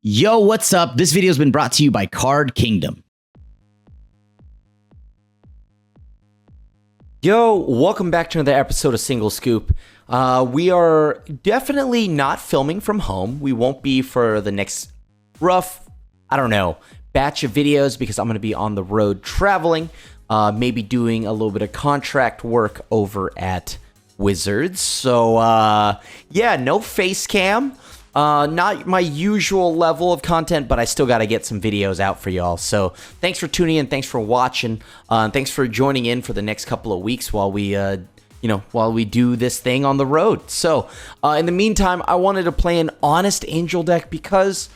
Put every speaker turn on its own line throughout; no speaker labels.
Yo, what's up? This video has been brought to you by Card Kingdom.
Yo, welcome back to another episode of Single Scoop. We are definitely not filming from home. We won't be for the next rough, batch of videos because I'm going to be on the road traveling, maybe doing a little bit of contract work over at Wizards. So, yeah, no face cam. Not my usual level of content, but I still got to get some videos out for y'all. So thanks for tuning in. Thanks for watching. And thanks for joining in for the next couple of weeks while we, while we do this thing on the road. So in the meantime, I wanted to play an Honest Angel deck because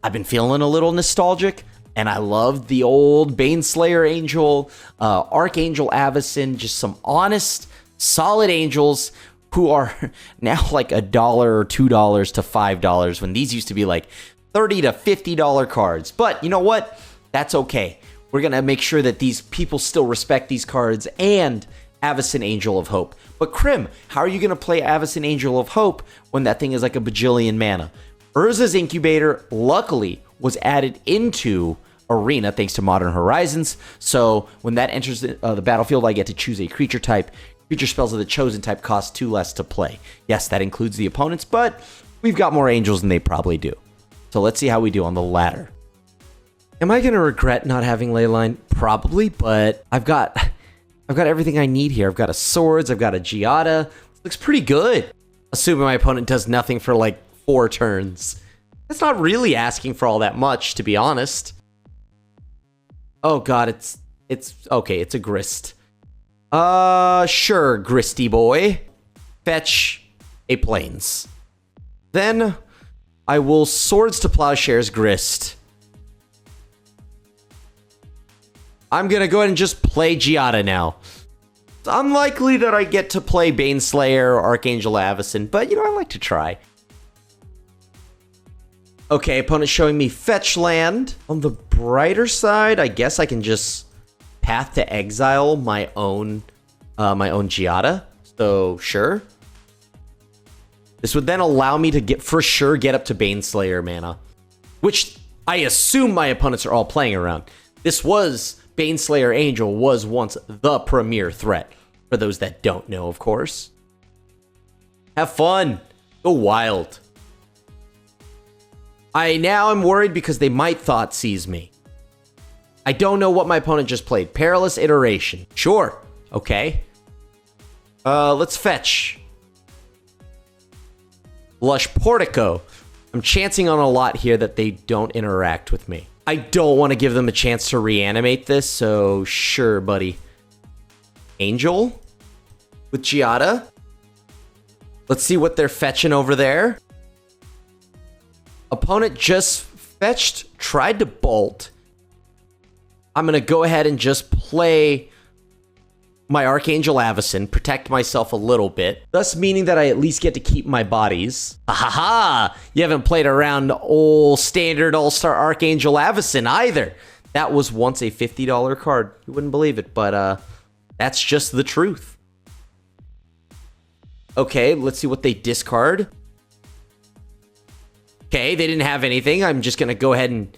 I've been feeling a little nostalgic. And I love the old Baneslayer Angel, Archangel Avacyn, just some honest, solid angels who are now like $1 or $2 to $5 when these used to be like $30 to $50 cards. But you know what? That's okay. We're going to make sure that these people still respect these cards and Avacyn Angel of Hope. But Krim, how are you going to play Avacyn Angel of Hope when that thing is like a bajillion mana? Urza's Incubator, luckily, was added into Arena thanks to Modern Horizons. So when that enters the battlefield, I get to choose a creature type. Creature spells of the chosen type cost 2 less to play. Yes, that includes the opponents, but we've got more angels than they probably do. So let's see how we do on the ladder. Am I going to regret not having Leyline? Probably, but I've got everything I need here. I've got a Swords, I've got a Giada. Looks pretty good. Assuming my opponent does nothing for like 4 turns. That's not really asking for all that much, to be honest. Oh god, it's okay, it's a Grist. Sure, Gristy boy. Fetch a Plains. Then I will Swords to Plowshares Grist. I'm gonna go ahead and just play Giada now. It's unlikely that I get to play Baneslayer or Archangel Avacyn, but you know, I like to try. Okay, opponent showing me fetch land. On the brighter side, I guess I can just Path to Exile my own Giada. So sure. This would then allow me to get up to Baneslayer mana, which I assume my opponents are all playing around. Baneslayer Angel was once the premier threat. For those that don't know, of course. Have fun. Go wild. I now am worried because they might thought seize me. I don't know what my opponent just played. Perilous Iteration. Sure. Okay. Let's fetch. Lush Portico. I'm chancing on a lot here that they don't interact with me. I don't want to give them a chance to reanimate this, so sure, buddy. Angel with Giada. Let's see what they're fetching over there. Opponent just fetched, tried to bolt. I'm going to go ahead and just play my Archangel Avacyn, protect myself a little bit, thus meaning that I at least get to keep my bodies. Ha! You haven't played around old standard all-star Archangel Avacyn either. That was once a $50 card. You wouldn't believe it, but that's just the truth. Okay, let's see what they discard. Okay, they didn't have anything. I'm just going to go ahead and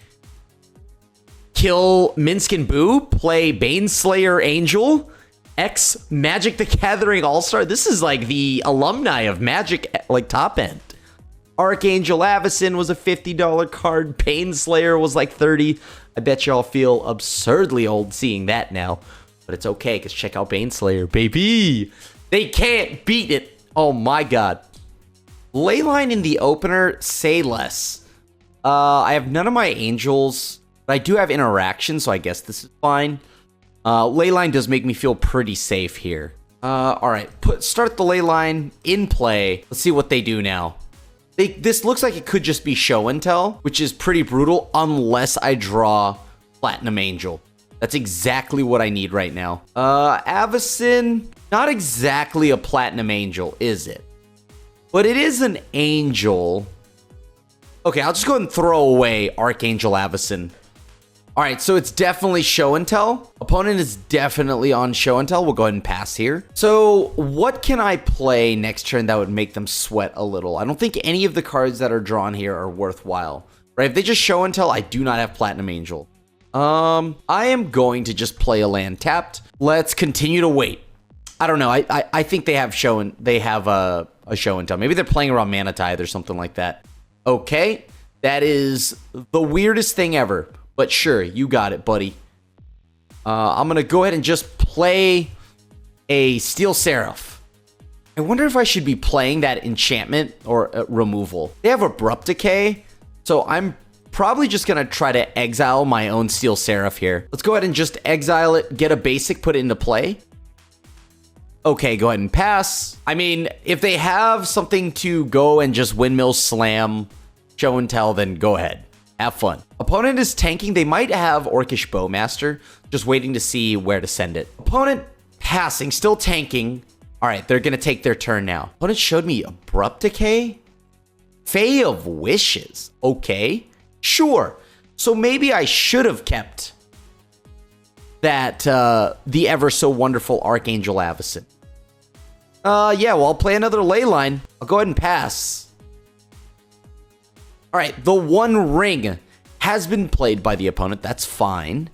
kill Minsk and Boo, play Baneslayer Angel, X Magic the Gathering All-Star. This is like the alumni of Magic, like top end. Archangel Avacyn was a $50 card. Baneslayer was like 30. I bet y'all feel absurdly old seeing that now. But it's okay, because check out Baneslayer, baby. They can't beat it. Oh my god. Leyline in the opener, say less. I have none of my angels, but I do have interaction, so I guess this is fine. Leyline does make me feel pretty safe here. Alright, start the Leyline in play. Let's see what they do now. This looks like it could just be show and tell, which is pretty brutal unless I draw Platinum Angel. That's exactly what I need right now. Avacyn, not exactly a Platinum Angel, is it? But it is an angel. Okay, I'll just go ahead and throw away Archangel Avacyn. Alright, so it's definitely show and tell. Opponent is definitely on show and tell. We'll go ahead and pass here. So what can I play next turn that would make them sweat a little? I don't think any of the cards that are drawn here are worthwhile. Right? If they just show and tell, I do not have Platinum Angel. I am going to just play a land tapped. Let's continue to wait. I don't know. I think they have a show and tell. Maybe they're playing around Mana Tithe or something like that. Okay. That is the weirdest thing ever. But sure, you got it, buddy. I'm going to go ahead and just play a Steel Seraph. I wonder if I should be playing that enchantment or removal. They have Abrupt Decay, so I'm probably just going to try to exile my own Steel Seraph here. Let's go ahead and just exile it, get a basic, put it into play. Okay, go ahead and pass. I mean, if they have something to go and just windmill slam, show and tell, then go ahead. Have fun. Opponent is tanking. They might have Orcish Bowmaster, just waiting to see where to send it. Opponent passing, still tanking. All right, they're going to take their turn now. Opponent showed me Abrupt Decay. Fae of Wishes. Okay, sure. So maybe I should have kept that, the ever so wonderful Archangel Avacyn. Yeah, well, I'll play another Leyline. I'll go ahead and pass. All right, the One Ring has been played by the opponent. That's fine.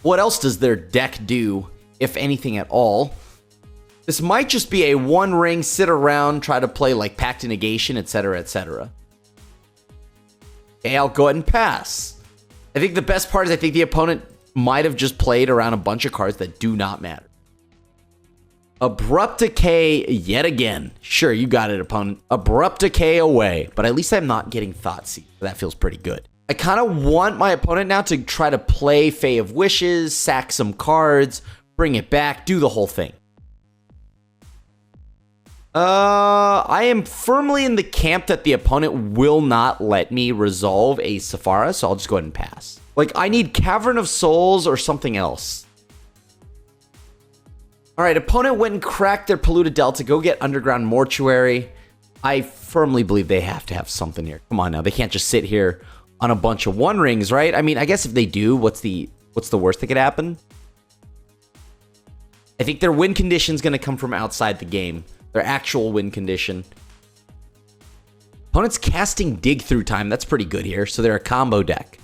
What else does their deck do, if anything at all? This might just be a One Ring, sit around, try to play like Pact of Negation, etc., etc. Okay, I'll go ahead and pass. I think the best part is I think the opponent might have just played around a bunch of cards that do not matter. Abrupt Decay yet again. Sure, you got it, opponent. Abrupt Decay away. But at least I'm not getting Thoughtseize. That feels pretty good. I kind of want my opponent now to try to play Fae of Wishes, sack some cards, bring it back, do the whole thing. I am firmly in the camp that the opponent will not let me resolve a Sephara, so I'll just go ahead and pass. Like, I need Cavern of Souls or something else. All right, opponent went and cracked their Polluted Delta. Go get Underground Mortuary. I firmly believe they have to have something here. Come on now, they can't just sit here on a bunch of One Rings, right? I mean, I guess if they do, what's the worst that could happen? I think their win condition is going to come from outside the game. Their actual win condition. Opponent's casting Dig Through Time. That's pretty good here. So they're a combo deck.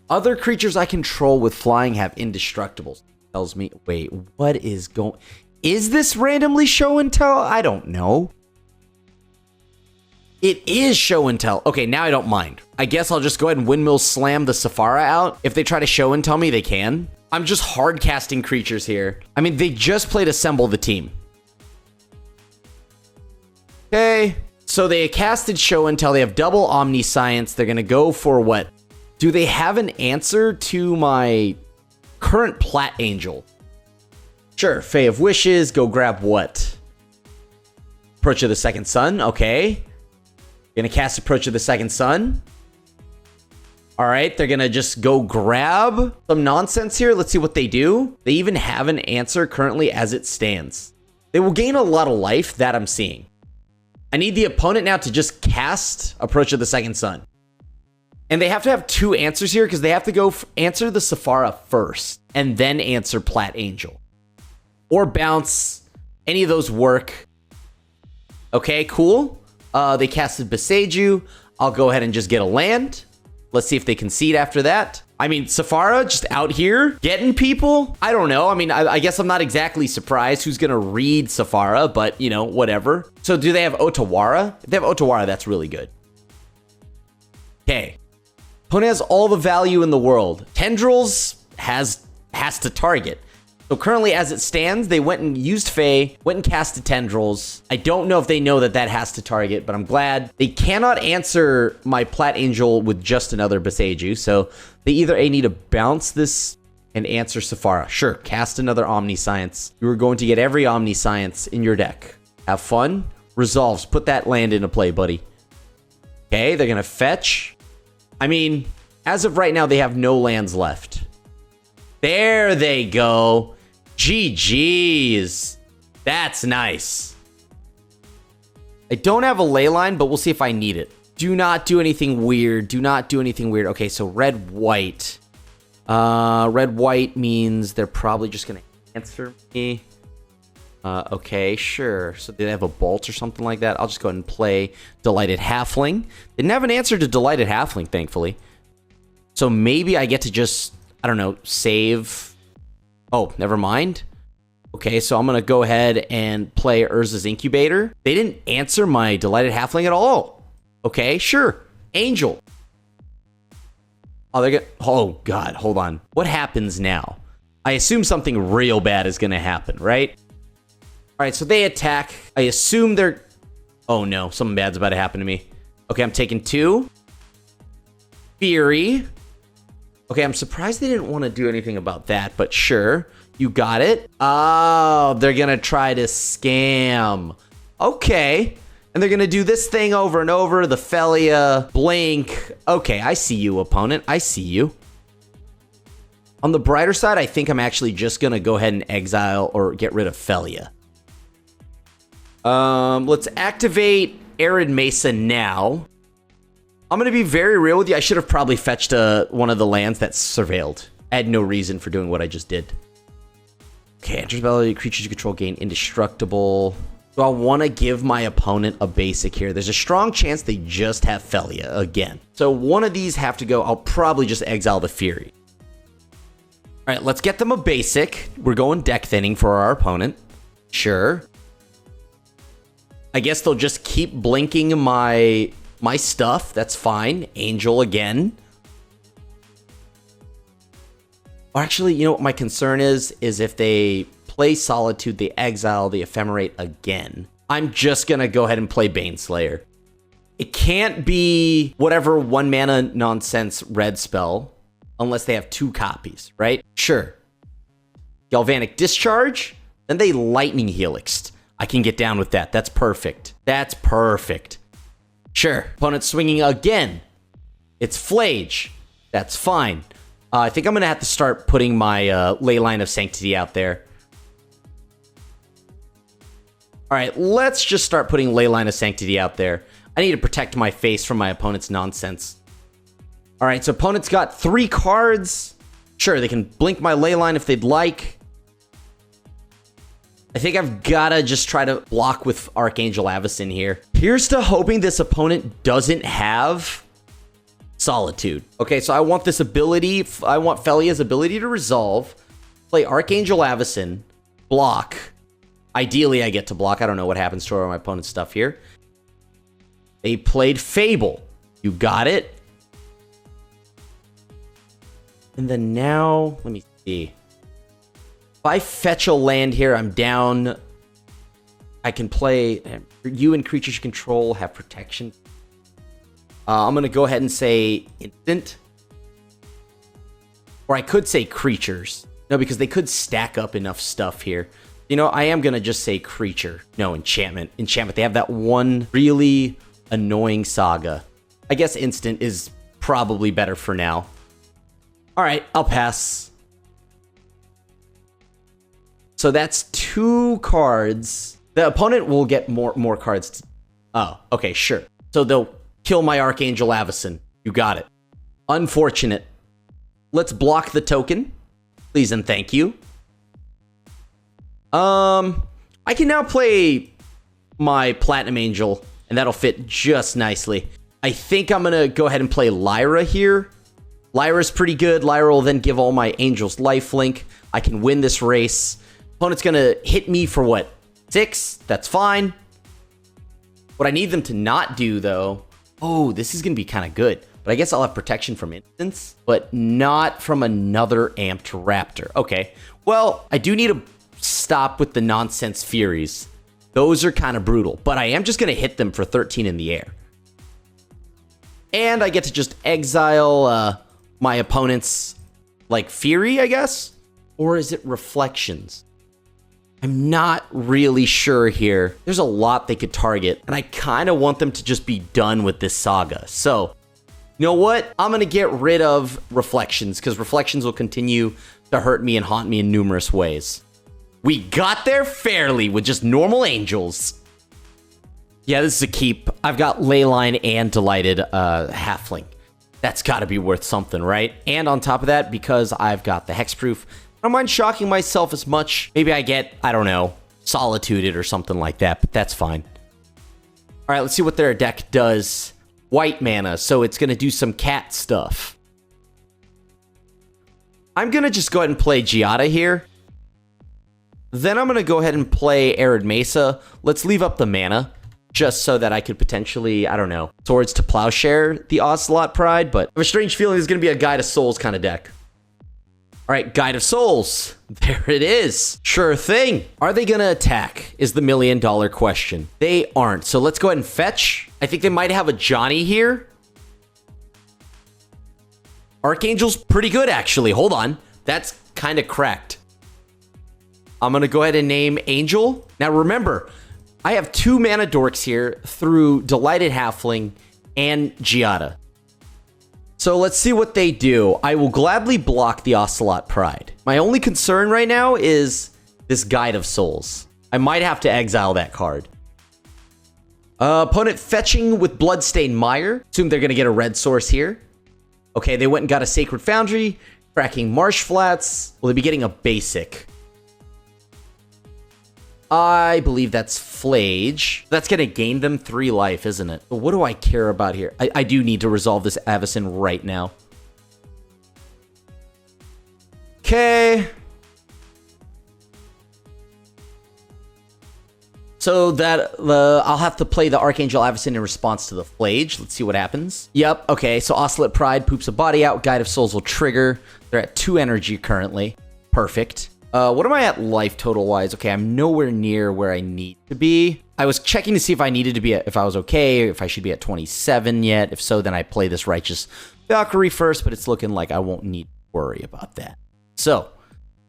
Other creatures I control with flying have indestructibles. Tells me, wait, what is going... Is this randomly show and tell? I don't know. It is show and tell. Okay, now I don't mind. I guess I'll just go ahead and windmill slam the Sephara out. If they try to show and tell me, they can. I'm just hard casting creatures here. I mean, they just played Assemble the Team. Okay, so they casted show and tell. They have double Omniscience. They're going to go for what? Do they have an answer to my current Plat Angel? Sure, Fae of Wishes. Go grab what? Approach of the Second Sun. Okay. Going to cast Approach of the Second Sun. All right, they're going to just go grab some nonsense here. Let's see what they do. They even have an answer currently as it stands. They will gain a lot of life, that I'm seeing. I need the opponent now to just cast Approach of the Second Sun. And they have to have two answers here because they have to go answer the Sephara first and then answer Plat Angel. Or bounce. Any of those work. Okay, cool. They casted Beseju. I'll go ahead and just get a land. Let's see if they concede after that. I mean, Sephara just out here getting people. I don't know. I mean, I guess I'm not exactly surprised who's going to read Sephara, but, you know, whatever. So do they have Otawara? If they have Otawara, that's really good. Okay. Opponent has all the value in the world. Tendrils has to target. So currently, as it stands, they went and used Fae, went and casted Tendrils. I don't know if they know that has to target, but I'm glad. They cannot answer my Plat Angel with just another Beseju, so they either need to bounce this and answer Sephara. Sure, cast another Omniscience. You are going to get every Omniscience in your deck. Have fun. Resolves. Put that land into play, buddy. Okay, they're going to fetch. I mean, as of right now, they have no lands left. There they go. GG's. That's nice. I don't have a Leyline, but we'll see if I need it. Do not do anything weird. Do not do anything weird. Okay, so red-white. Red-white means they're probably just going to answer me. Okay, sure. So they have a bolt or something like that. I'll just go ahead and play Delighted Halfling. Didn't have an answer to Delighted Halfling, thankfully. So maybe I get to just, I don't know, save. Oh, never mind. Okay, so I'm going to go ahead and play Urza's Incubator. They didn't answer my Delighted Halfling at all. Okay, sure. Angel. Oh, they're oh, God, hold on. What happens now? I assume something real bad is going to happen, right? All right, so they attack. I assume they're... Oh, no. Something bad's about to happen to me. Okay, I'm taking 2. Fury. Okay, I'm surprised they didn't want to do anything about that, but sure. You got it. Oh, they're going to try to scam. Okay. And they're going to do this thing over and over. The Felia, Blink. Okay, I see you, opponent. I see you. On the brighter side, I think I'm actually just going to go ahead and exile or get rid of Felia. Let's activate Arid Mesa now. I'm going to be very real with you. I should have probably fetched one of the lands that's surveilled. I had no reason for doing what I just did. Okay, enters ability, creatures you control gain indestructible. So I want to give my opponent a basic here. There's a strong chance they just have Felia again. So one of these have to go. I'll probably just exile the Fury. All right, let's get them a basic. We're going deck thinning for our opponent. Sure. I guess they'll just keep blinking my stuff. That's fine. Angel again. Or actually, you know what my concern is if they play Solitude, they exile the Ephemerate again. I'm just going to go ahead and play Baneslayer. It can't be whatever 1 mana nonsense red spell unless they have 2 copies, right? Sure. Galvanic Discharge, then they Lightning Helixed. I can get down with that. That's perfect. That's perfect. Sure. Opponent swinging again. It's Flage. That's fine. I think I'm going to have to start putting my Leyline of Sanctity out there. All right, let's just start putting Leyline of Sanctity out there. I need to protect my face from my opponent's nonsense. All right, so opponent's got 3 cards. Sure, they can blink my Leyline if they'd like. I think I've got to just try to block with Archangel Avacyn here. Here's to hoping this opponent doesn't have Solitude. Okay, so I want this ability. I want Felia's ability to resolve. Play Archangel Avacyn. Block. Ideally, I get to block. I don't know what happens to my opponent's stuff here. They played Fable. You got it. And then now, let me see. If I fetch a land here, I'm down. I can play... You and creatures you control have protection. I'm going to go ahead and say instant. Or I could say creatures. No, because they could stack up enough stuff here. You know, I am going to just say creature. No, enchantment. Enchantment. They have that one really annoying saga. I guess instant is probably better for now. All right, I'll pass. So that's 2 cards. The opponent will get more cards. Oh, okay, sure. So they'll kill my Archangel Avacyn. You got it. Unfortunate. Let's block the token. Please and thank you. I can now play my Platinum Angel, and that'll fit just nicely. I think I'm going to go ahead and play Lyra here. Lyra's pretty good. Lyra will then give all my angels lifelink. I can win this race. Opponent's going to hit me for what? 6? That's fine. What I need them to not do, though... Oh, this is going to be kind of good. But I guess I'll have protection from instants, but not from another amped raptor. Okay. Well, I do need to stop with the nonsense Furies. Those are kind of brutal, but I am just going to hit them for 13 in the air. And I get to just exile my opponent's, like, Fury, I guess? Or is it Reflections? I'm not really sure here. There's a lot they could target, and I kind of want them to just be done with this saga. So, you know what? I'm going to get rid of Reflections, because Reflections will continue to hurt me and haunt me in numerous ways. We got there fairly with just normal angels. Yeah, this is a keep. I've got Leyline and Delighted Halfling. That's got to be worth something, right? And on top of that, because I've got the Hexproof, I don't mind shocking myself as much. Maybe I get, I don't know, solitude or something like that, but that's fine. All right, let's see what their deck does. White mana, so it's going to do some cat stuff. I'm going to just go ahead and play Giada here. Then I'm going to go ahead and play Arid Mesa. Let's leave up the mana, just so that I could potentially, I don't know, Swords to Plowshare the Ocelot Pride, but I have a strange feeling it's going to be a Guide of Souls kind of deck. All right, Guide of Souls. There it is. Sure thing. Are they going to attack is the $1 million question. They aren't, so let's go ahead and fetch. I think they might have a Johnny here. Archangel's pretty good, actually. Hold on. That's kind of cracked. I'm going to go ahead and name Angel. Now, remember, I have 2 mana dorks here through Delighted Halfling and Giada. So let's see what they do. I will gladly block the Ocelot Pride. My only concern right now is this Guide of Souls. I might have to exile that card. Opponent fetching with Bloodstained Mire. Assume they're going to get a red source here. Okay, they went and got a Sacred Foundry, cracking Marsh Flats. Will they be getting a basic? I believe that's Flage. That's going to gain them 3 life, isn't it? But what do I care about here? I do need to resolve this Avacyn right now. Okay. So that I'll have to play the Archangel Avacyn in response to the Flage. Let's see what happens. Yep, okay, so Ocelot Pride poops a body out. Guide of Souls will trigger. They're at 2 energy currently. Perfect. What am I at life total-wise? Okay, I'm nowhere near where I need to be. I was checking to see if I needed to be if I was okay, if I should be at 27 yet. If so, then I play this Righteous Valkyrie first, but it's looking like I won't need to worry about that. So,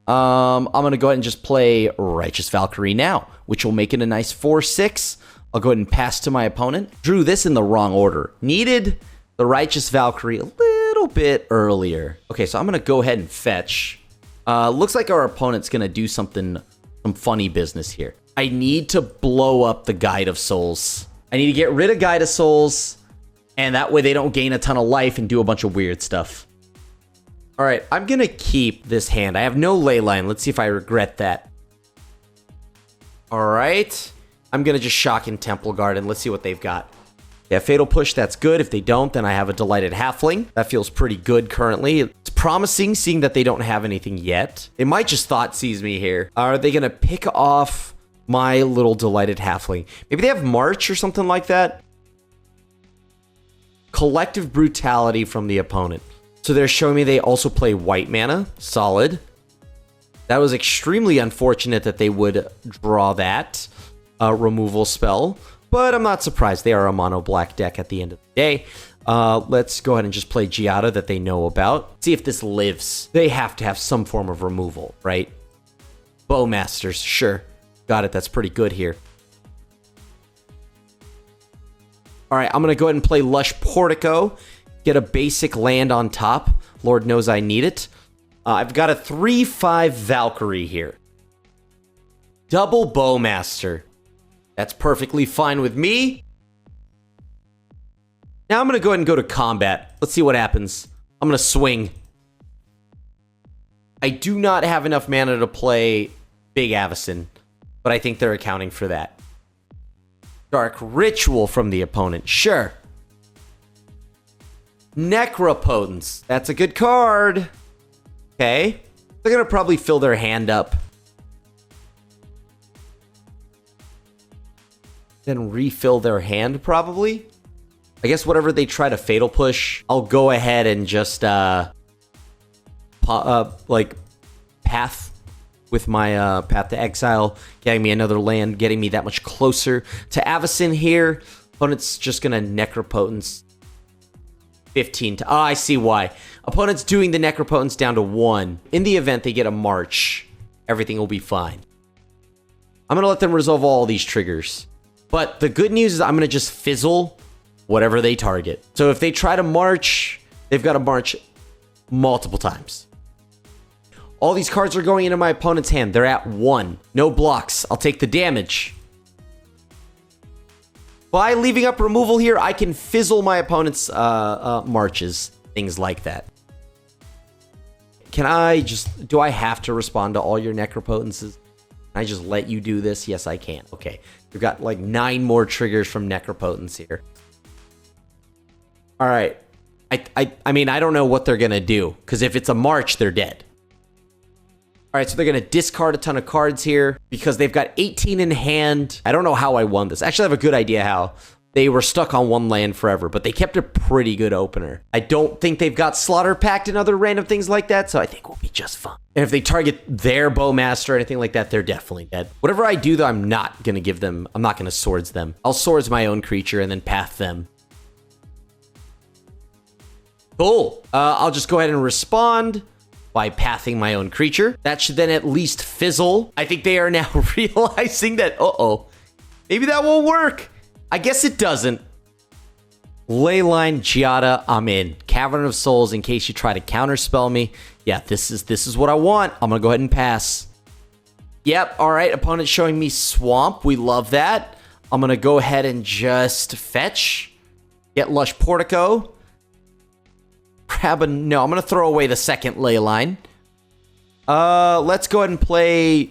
I'm going to go ahead and just play Righteous Valkyrie now, which will make it a nice 4-6. I'll go ahead and pass to my opponent. Drew this in the wrong order. Needed the Righteous Valkyrie a little bit earlier. Okay, so I'm going to go ahead and fetch. Looks like our opponent's going to do some funny business here. I need to blow up the Guide of Souls. I need to get rid of Guide of Souls, and that way they don't gain a ton of life and do a bunch of weird stuff. All right, I'm going to keep this hand. I have no Leyline. Let's see if I regret that. All right. I'm going to just shock in Temple Garden. Let's see what they've got. Yeah, Fatal Push, that's good. If they don't, then I have a Delighted Halfling. That feels pretty good currently. It's promising, seeing that they don't have anything yet. They might just Thoughtseize me here. Are they going to pick off my little Delighted Halfling? Maybe they have March or something like that? Collective Brutality from the opponent. So they're showing me they also play white mana. Solid. That was extremely unfortunate that they would draw that removal spell. But I'm not surprised. They are a mono black deck at the end of the day. Let's go ahead and just play Giada that they know about. See if this lives. They have to have some form of removal, right? Bowmasters, sure. Got it. That's pretty good here. All right, I'm going to go ahead and play Lush Portico. Get a basic land on top. Lord knows I need it. I've got a 3/5 Valkyrie here. Double Bowmaster. That's perfectly fine with me. Now I'm going to go ahead and go to combat. Let's see what happens. I'm going to swing. I do not have enough mana to play Big Avacyn, but I think they're accounting for that. Dark Ritual from the opponent. Sure. Necropotence. That's a good card. Okay. They're going to probably fill their hand up. Then refill their hand, probably. I guess whatever they try to Fatal Push, I'll go ahead and just, path with my Path to Exile, getting me another land, getting me that much closer to Avacyn here. Opponent's just going to Necropotence 15 to... Oh, I see why. Opponent's doing the Necropotence down to 1. In the event they get a March, everything will be fine. I'm going to let them resolve all these triggers. But the good news is I'm going to just fizzle whatever they target. So if they try to march, they've got to march multiple times. All these cards are going into my opponent's hand. They're at 1. No blocks. I'll take the damage. By leaving up removal here, I can fizzle my opponent's marches. Things like that. Can I just... Do I have to respond to all your Necropotences? Can I just let you do this? Yes, I can. Okay. We've got like 9 more triggers from Necropotence here. All right. I mean, I don't know what they're going to do, because if it's a march, they're dead. All right, so they're going to discard a ton of cards here because they've got 18 in hand. I don't know how I won this. Actually, I have a good idea how. They were stuck on 1 land forever, but they kept a pretty good opener. I don't think they've got Slaughter Pact and other random things like that, so I think we'll be just fine. And if they target their Bowmaster or anything like that, they're definitely dead. Whatever I do, though, I'm not going to give them... I'm not going to swords them. I'll swords my own creature and then path them. Cool. I'll just go ahead and respond by pathing my own creature. That should then at least fizzle. I think they are now realizing that, maybe that won't work. I guess it doesn't. Leyline, Giada, I'm in. Cavern of Souls, in case you try to counterspell me. Yeah, this is what I want. I'm going to go ahead and pass. Yep, all right. Opponent showing me Swamp. We love that. I'm going to go ahead and just fetch. Get Lush Portico. No, I'm going to throw away the second Leyline. Let's go ahead and play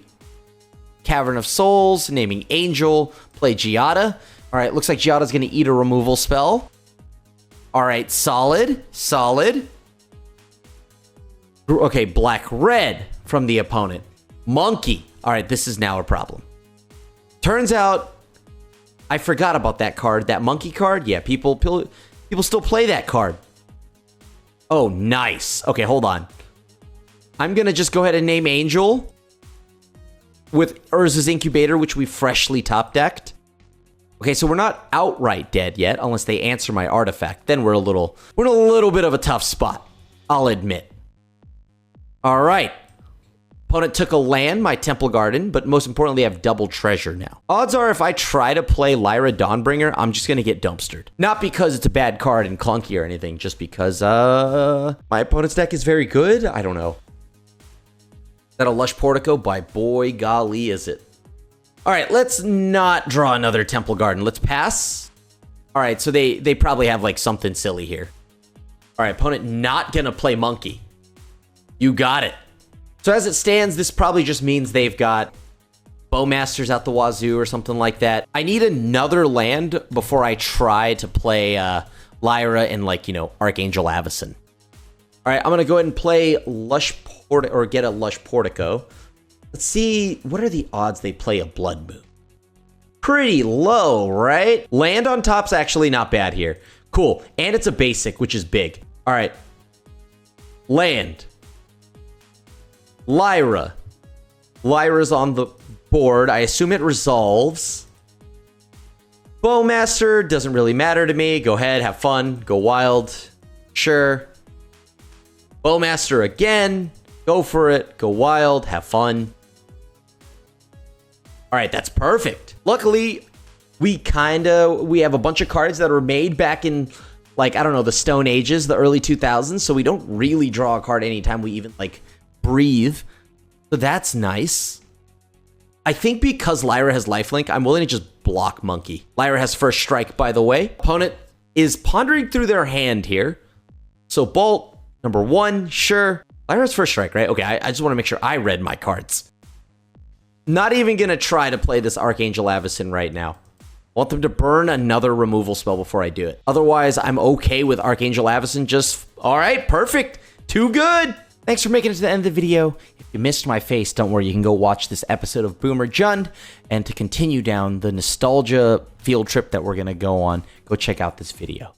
Cavern of Souls, naming Angel. Play Giada. All right, looks like Giada's going to eat a removal spell. All right, solid. Okay, black-red from the opponent. Monkey. All right, this is now a problem. Turns out, I forgot about that card. That monkey card? Yeah, people still play that card. Oh, nice. Okay, hold on. I'm going to just go ahead and name Angel with Urza's Incubator, which we freshly top-decked. Okay, so we're not outright dead yet, unless they answer my artifact. Then we're in a little bit of a tough spot, I'll admit. All right. Opponent took a land, my Temple Garden, but most importantly, I have double treasure now. Odds are if I try to play Lyra Dawnbringer, I'm just going to get dumpstered. Not because it's a bad card and clunky or anything, just because my opponent's deck is very good. I don't know. Is that a Lush Portico? By boy golly, is it. All right, let's not draw another Temple Garden. Let's pass. All right, so they probably have like something silly here. All right, opponent not going to play Monkey. You got it. So as it stands, this probably just means they've got Bowmasters out the wazoo or something like that. I need another land before I try to play Lyra and Archangel Avacyn. All right, I'm going to go ahead and play get a Lush Portico. Let's see, what are the odds they play a Blood Moon? Pretty low, right? Land on top's actually not bad here. Cool, and it's a basic, which is big. All right, land. Lyra. Lyra's on the board. I assume it resolves. Bowmaster doesn't really matter to me. Go ahead, have fun, go wild. Sure. Bowmaster again. Go for it, go wild, have fun. All right, that's perfect. Luckily, we have a bunch of cards that were made back in, I don't know, the Stone Ages, the early 2000s, so we don't really draw a card anytime we even, breathe. So that's nice. I think because Lyra has lifelink, I'm willing to just block Monkey. Lyra has first strike, by the way. Opponent is pondering through their hand here. So Bolt, number 1, sure. Lyra's first strike, right? Okay, I just want to make sure I read my cards. Not even going to try to play this Archangel Avacyn right now. Want them to burn another removal spell before I do it. Otherwise, I'm okay with Archangel Avacyn just... All right, perfect. Too good. Thanks for making it to the end of the video. If you missed my face, don't worry. You can go watch this episode of Boomer Jund. And to continue down the nostalgia field trip that we're going to go on, go check out this video.